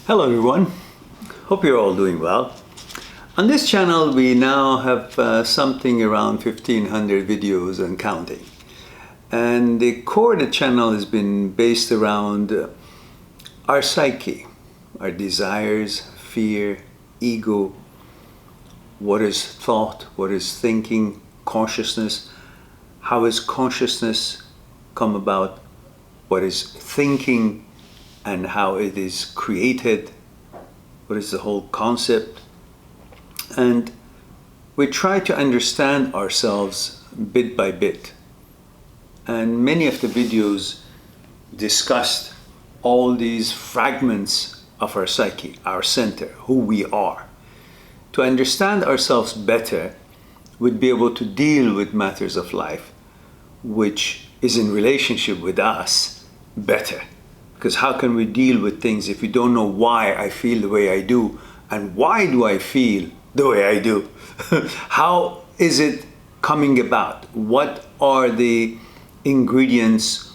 Hello everyone, hope you're all doing well. On this channel we now have something around 1500 videos and counting. And the core of the channel has been based around our psyche, our desires, fear, ego, what is thought, what is thinking, consciousness, how is consciousness come about, what is thinking, and how it is created, what is the whole concept. And we try to understand ourselves bit by bit. And many of the videos discussed all these fragments of our psyche, our center, who we are. To understand ourselves better, we'd be able to deal with matters of life, which is in relationship with us, better. Because how can we deal with things if we don't know why I feel the way I do, and why do I feel the way I do? How is it coming about? What are the ingredients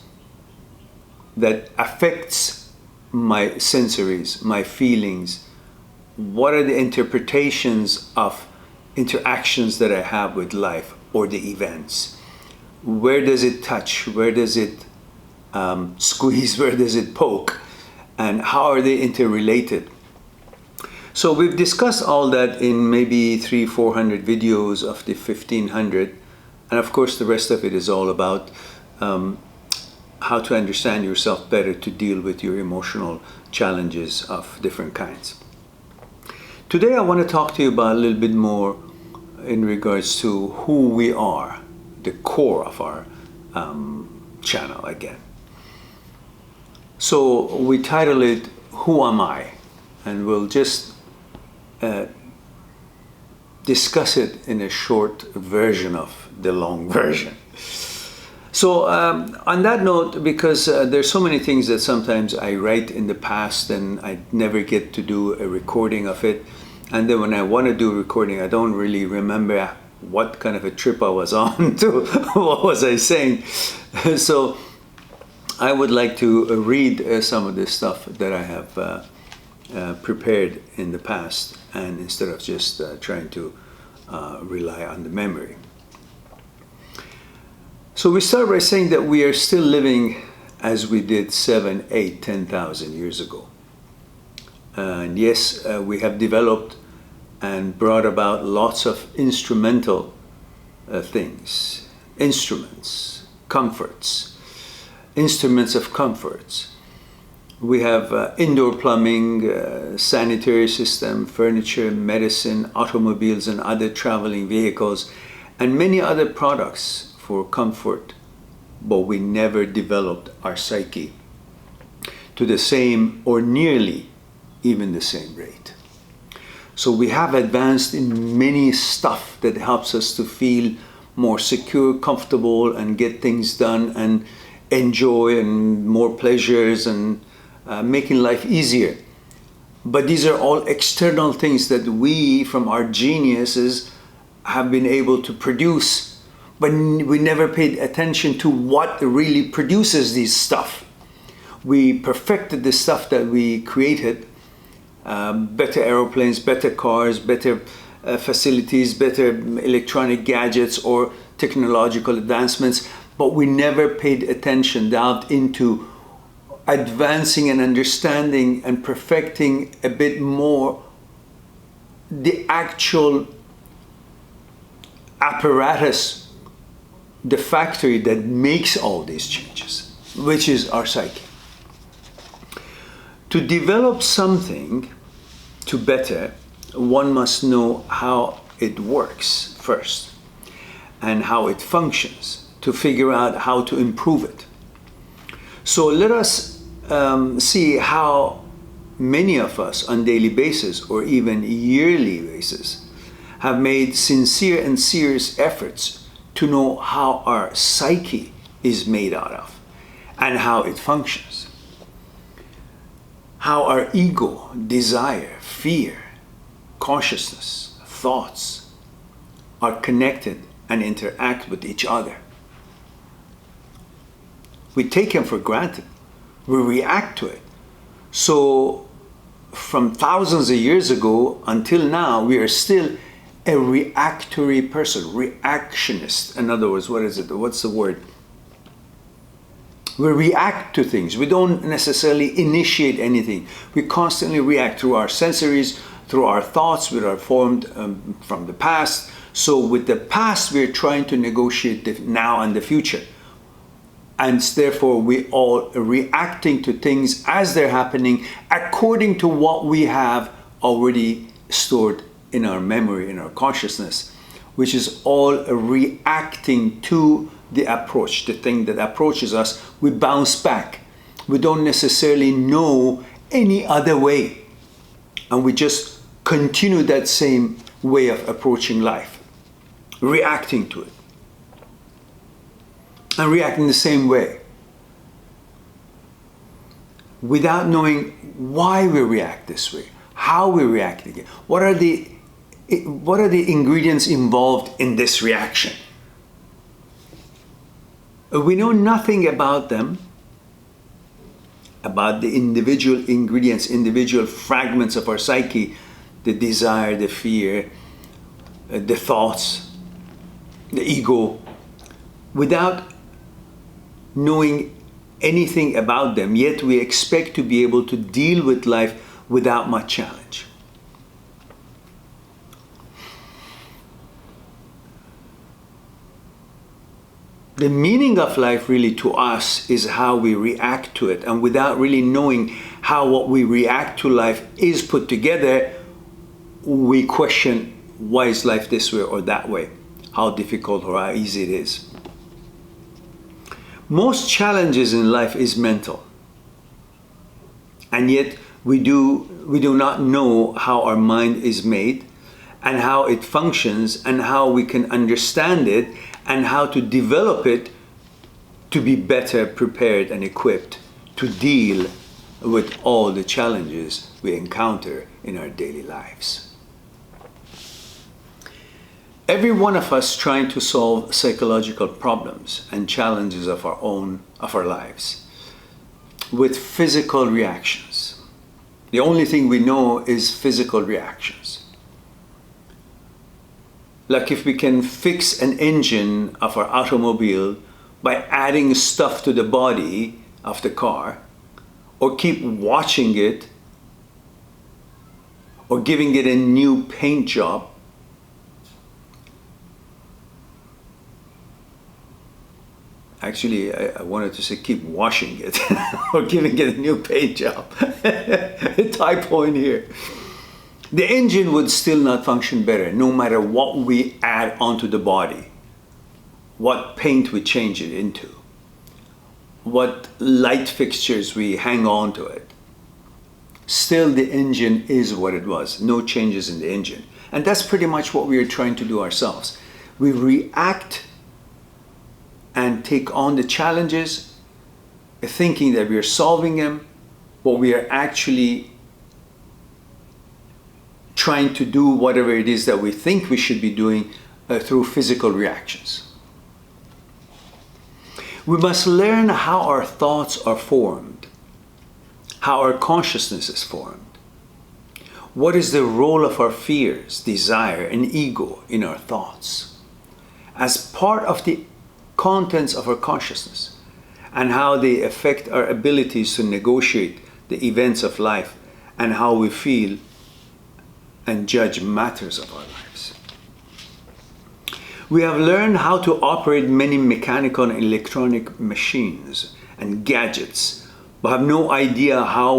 that affects my sensories, my feelings? What are the interpretations of interactions that I have with life or the events? Where does it touch? Where does it squeeze? Where does it poke? And how are they interrelated? So we've discussed all that in maybe 300-400 videos of the 1500, and of course the rest of it is all about how to understand yourself better to deal with your emotional challenges of different kinds. Today I want to talk to you about a little bit more in regards to who we are, the core of our channel again. So we title it, Who Am I? And we'll just discuss it in a short version of the long version. So on that note, because there's so many things that sometimes I write in the past and I never get to do a recording of it. And then when I want to do a recording, I don't really remember what kind of a trip I was on to, what was I saying. So I would like to read some of this stuff that I have prepared in the past, and instead of just trying to rely on the memory. So we start by saying that we are still living as we did 7, 8, 10,000 years ago. And yes, we have developed and brought about lots of instrumental things, instruments, comforts, instruments of comforts. We have indoor plumbing, sanitary system, furniture, medicine, automobiles and other traveling vehicles, and many other products for comfort, but we never developed our psyche to the same or nearly even the same rate. So we have advanced in many stuff that helps us to feel more secure, comfortable, and get things done and enjoy, and more pleasures, and making life easier. But these are all external things that we, from our geniuses, have been able to produce, but we never paid attention to what really produces this stuff. We perfected the stuff that we created, better aeroplanes, better cars, better facilities, better electronic gadgets or technological advancements, but we never paid attention, delved into advancing and understanding and perfecting a bit more the actual apparatus, the factory that makes all these changes, which is our psyche. To develop something to better, one must know how it works first and how it functions to figure out how to improve it. So let us see how many of us on daily basis or even yearly basis have made sincere and serious efforts to know how our psyche is made out of and how it functions. How our ego, desire, fear, consciousness, thoughts are connected and interact with each other. We take them for granted. We react to it. So from thousands of years ago until now, we are still a reactory person, reactionist. In other words, what is it? What's the word? We react to things. We don't necessarily initiate anything. We constantly react through our sensories, through our thoughts, which are formed from the past. So with the past, we're trying to negotiate the now and the future. And therefore, we all reacting to things as they're happening according to what we have already stored in our memory, in our consciousness, which is all reacting to the approach, the thing that approaches us. We bounce back. We don't necessarily know any other way. And we just continue that same way of approaching life, reacting to it. And reacting the same way. Without knowing why we react this way, how we react again. What are the ingredients involved in this reaction? We know nothing about them, about the individual ingredients, individual fragments of our psyche, the desire, the fear, the thoughts, the ego, without knowing anything about them, yet we expect to be able to deal with life without much challenge. The meaning of life really to us is how we react to it, and without really knowing how what we react to life is put together, we question, why is life this way or that way? How difficult or how easy it is. Most challenges in life is mental, and yet we do not know how our mind is made and how it functions and how we can understand it and how to develop it to be better prepared and equipped to deal with all the challenges we encounter in our daily lives. Every one of us trying to solve psychological problems and challenges of our lives with physical reactions. The only thing we know is physical reactions. Like if we can fix an engine of our automobile by adding stuff to the body of the car, or keep watching it, or giving it a new paint job, actually, I wanted to say keep washing it or giving it a new paint job. A typo in here. The engine would still not function better no matter what we add onto the body, what paint we change it into, what light fixtures we hang on to it. Still, the engine is what it was. No changes in the engine. And that's pretty much what we are trying to do ourselves. We react and take on the challenges, thinking that we are solving them, but we are actually trying to do whatever it is that we think we should be doing through physical reactions. We must learn how our thoughts are formed, how our consciousness is formed. What is the role of our fears, desire, and ego in our thoughts as part of the contents of our consciousness, and how they affect our abilities to negotiate the events of life and how we feel and judge matters of our lives. We have learned how to operate many mechanical and electronic machines and gadgets, but have no idea how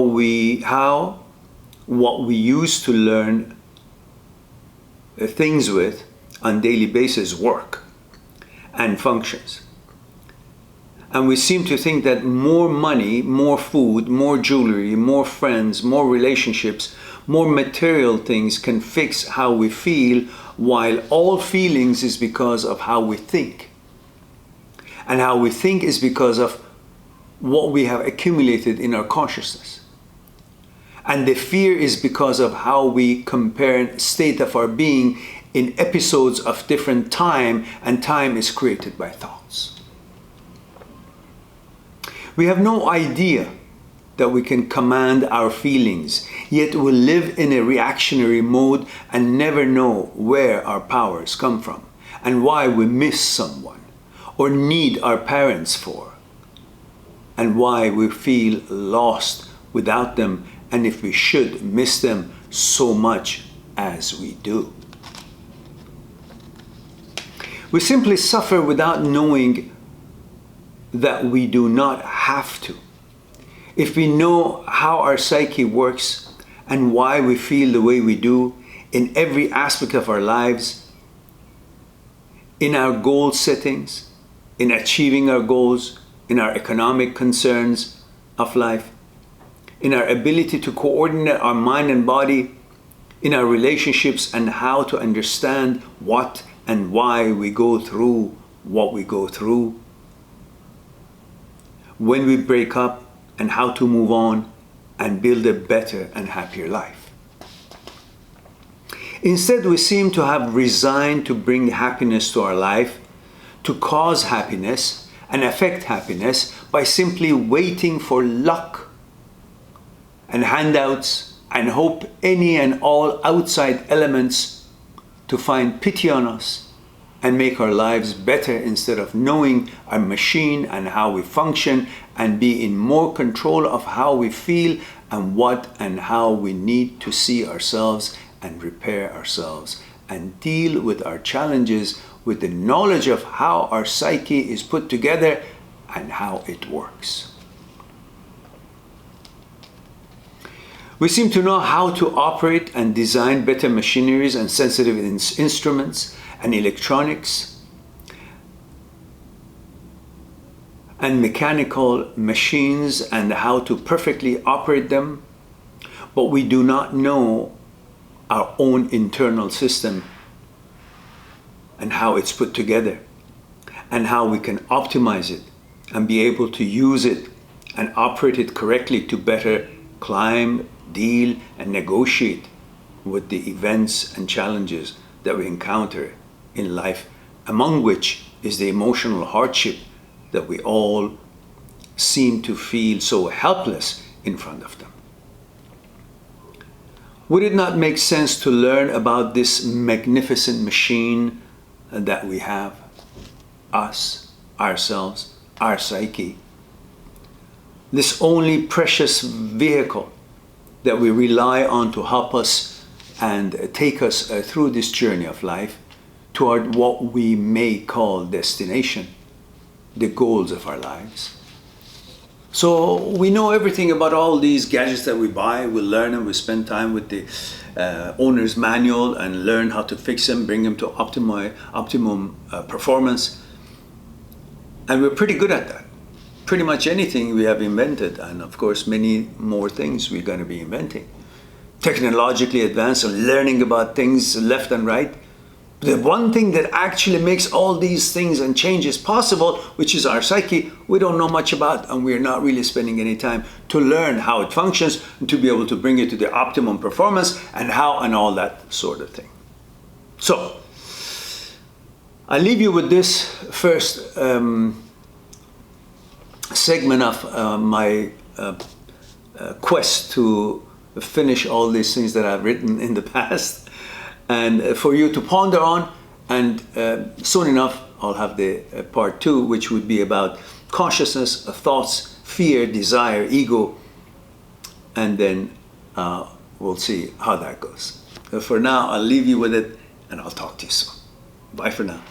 what we used to learn things with on daily basis work and functions. And we seem to think that more money, more food, more jewelry, more friends, more relationships, more material things can fix how we feel, while all feelings is because of how we think. And how we think is because of what we have accumulated in our consciousness. And the fear is because of how we compare state of our being in episodes of different time, and time is created by thoughts. We have no idea that we can command our feelings, yet we live in a reactionary mode and never know where our powers come from and why we miss someone or need our parents for, and why we feel lost without them, and if we should miss them so much as we do. We simply suffer without knowing that we do not have to. If we know how our psyche works and why we feel the way we do in every aspect of our lives, in our goal settings, in achieving our goals, in our economic concerns of life, in our ability to coordinate our mind and body, in our relationships, and how to understand what and why we go through what we go through, when we break up, and how to move on and build a better and happier life. Instead, we seem to have resigned to bring happiness to our life, to cause happiness and affect happiness by simply waiting for luck and handouts and hope any and all outside elements to find pity on us and make our lives better, instead of knowing our machine and how we function and be in more control of how we feel and what and how we need to see ourselves and repair ourselves and deal with our challenges with the knowledge of how our psyche is put together and how it works. We seem to know how to operate and design better machineries and sensitive instruments and electronics and mechanical machines and how to perfectly operate them, but we do not know our own internal system and how it's put together and how we can optimize it and be able to use it and operate it correctly to better climb, deal, and negotiate with the events and challenges that we encounter in life, among which is the emotional hardship that we all seem to feel so helpless in front of them. Would it not make sense to learn about this magnificent machine that we have? Us, ourselves, our psyche. This only precious vehicle that we rely on to help us and take us through this journey of life toward what we may call destination, the goals of our lives. So we know everything about all these gadgets that we buy. We learn them, we spend time with the owner's manual and learn how to fix them, bring them to optimum performance. And we're pretty good at that. Pretty much anything we have invented, and of course many more things we're going to be inventing. Technologically advanced and learning about things left and right. The one thing that actually makes all these things and changes possible, which is our psyche, we don't know much about, and we're not really spending any time to learn how it functions and to be able to bring it to the optimum performance and how and all that sort of thing. So, I leave you with this first segment of my quest to finish all these things that I've written in the past, and for you to ponder on, and soon enough I'll have the part 2, which would be about consciousness, thoughts, fear, desire, ego, and then we'll see how that goes. For now, I'll leave you with it, and I'll talk to you soon. Bye for now.